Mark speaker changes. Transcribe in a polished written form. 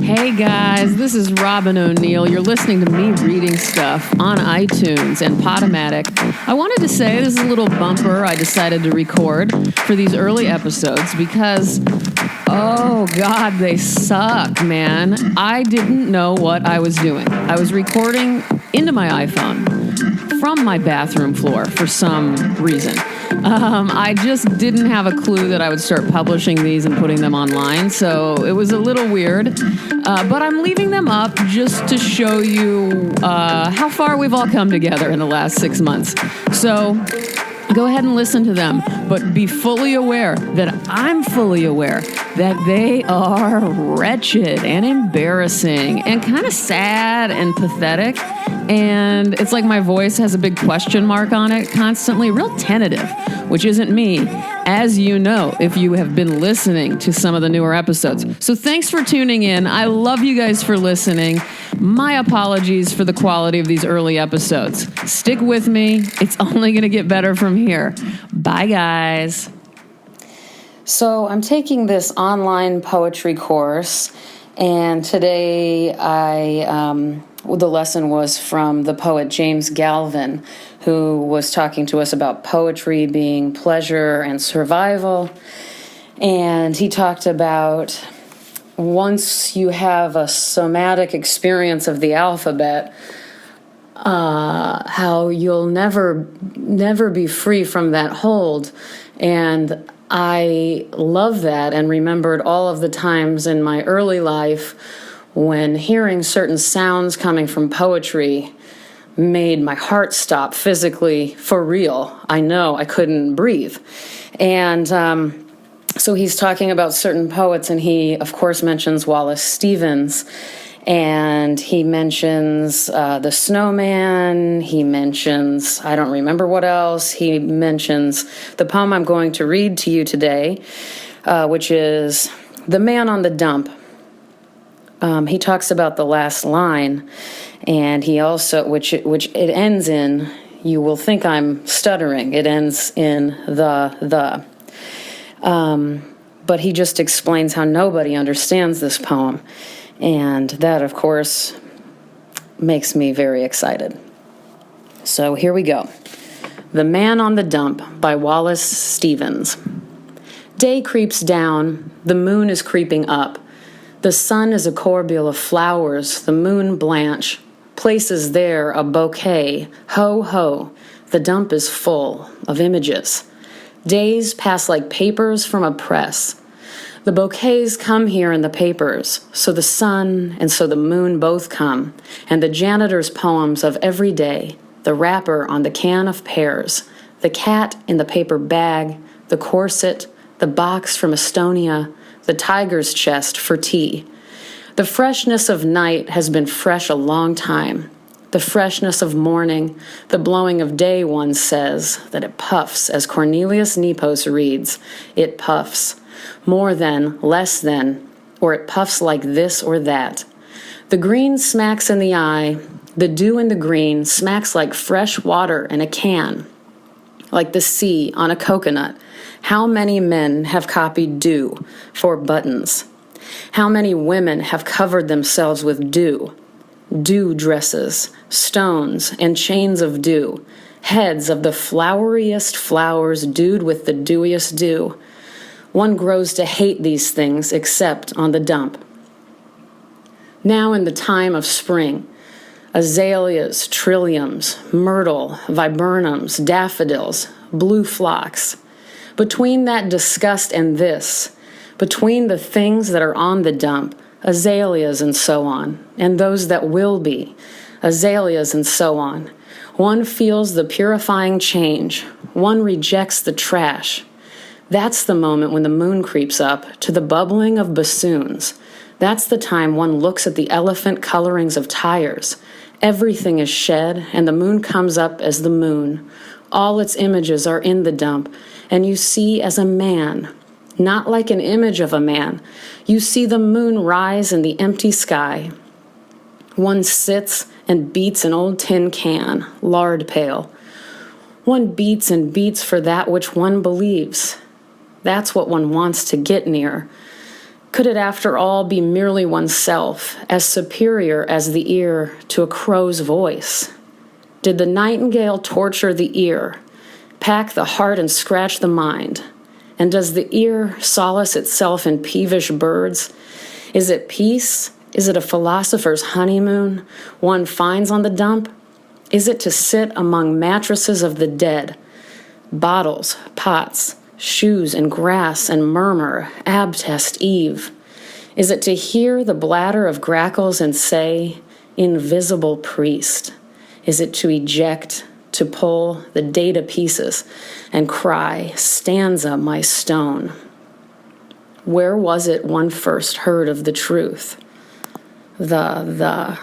Speaker 1: Hey guys, this is Robin O'Neill. You're listening to me reading stuff on iTunes and Podomatic. I wanted to say this is a little bumper I decided to record for these early episodes because, oh God, they suck, man. I didn't know what I was doing. I was recording into my iPhone from my bathroom floor for some reason. I just didn't have a clue that I would start publishing these and putting them online, so it was a little weird. But I'm leaving them up just to show you how far we've all come together in the last 6 months. So go ahead and listen to them, but be fully aware that I'm fully aware that they are wretched and embarrassing and kind of sad and pathetic. And it's like my voice has a big question mark on it constantly, real tentative, which isn't me, as you know, if you have been listening to some of the newer episodes. So thanks for tuning in. I love you guys for listening. My apologies for the quality of these early episodes. Stick with me. It's only going to get better from here. Bye, guys.
Speaker 2: So I'm taking this online poetry course, and today the lesson was from the poet James Galvin, who was talking to us about poetry being pleasure and survival. And he talked about once you have a somatic experience of the alphabet, how you'll never be free from that hold. And I love that and remembered all of the times in my early life when hearing certain sounds coming from poetry made my heart stop physically, for real. I know, I couldn't breathe. And so he's talking about certain poets, and he, of course, mentions Wallace Stevens. And he mentions The Snowman. He mentions, I don't remember what else. He mentions the poem I'm going to read to you today, which is The Man on the Dump. He talks about the last line, and he also, which it ends in, you will think I'm stuttering. It ends in the. But he just explains how nobody understands this poem. And that, of course, makes me very excited. So here we go. The Man on the Dump by Wallace Stevens. Day creeps down, the moon is creeping up. The sun is a corbeil of flowers, the moon blanch. Places there a bouquet, ho, ho. The dump is full of images. Days pass like papers from a press. The bouquets come here in the papers, so the sun and so the moon both come, and the janitor's poems of every day, the wrapper on the can of pears, the cat in the paper bag, the corset, the box from Estonia, the tiger's chest for tea. The freshness of night has been fresh a long time. The freshness of morning, the blowing of day, one says, that it puffs, as Cornelius Nepos reads, it puffs. More than, less than, or it puffs like this or that. The green smacks in the eye, the dew in the green smacks like fresh water in a can, like the sea on a coconut. How many men have copied dew for buttons? How many women have covered themselves with dew? Dew dresses, stones, and chains of dew, heads of the floweriest flowers dewed with the dewiest dew. One grows to hate these things except on the dump. Now in the time of spring, azaleas, trilliums, myrtle, viburnums, daffodils, blue phlox. Between that disgust and this, between the things that are on the dump, azaleas and so on, and those that will be, azaleas and so on, one feels the purifying change, one rejects the trash. That's the moment when the moon creeps up to the bubbling of bassoons. That's the time one looks at the elephant colorings of tires. Everything is shed, and the moon comes up as the moon. All its images are in the dump, and you see as a man, not like an image of a man. You see the moon rise in the empty sky. One sits and beats an old tin can, lard pail. One beats and beats for that which one believes. That's what one wants to get near. Could it, after all, be merely oneself, as superior as the ear to a crow's voice? Did the nightingale torture the ear, pack the heart and scratch the mind? And does the ear solace itself in peevish birds? Is it peace? Is it a philosopher's honeymoon one finds on the dump? Is it to sit among mattresses of the dead, bottles, pots, shoes, and grass, and murmur, abtest Eve? Is it to hear the bladder of grackles and say, invisible priest? Is it to eject, to pull the data pieces and cry, stanza my stone? Where was it one first heard of the truth? The